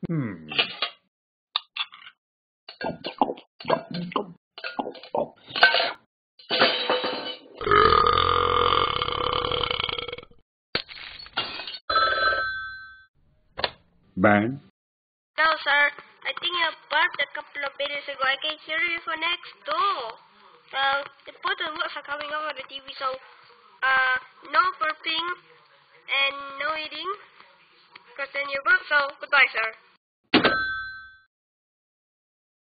Hmm. Bang. No, sir. I think you burped a couple of minutes ago. I can hear you from next door. Important works are coming up on the TV, so no burping and no eating, because then you burp. So goodbye, sir.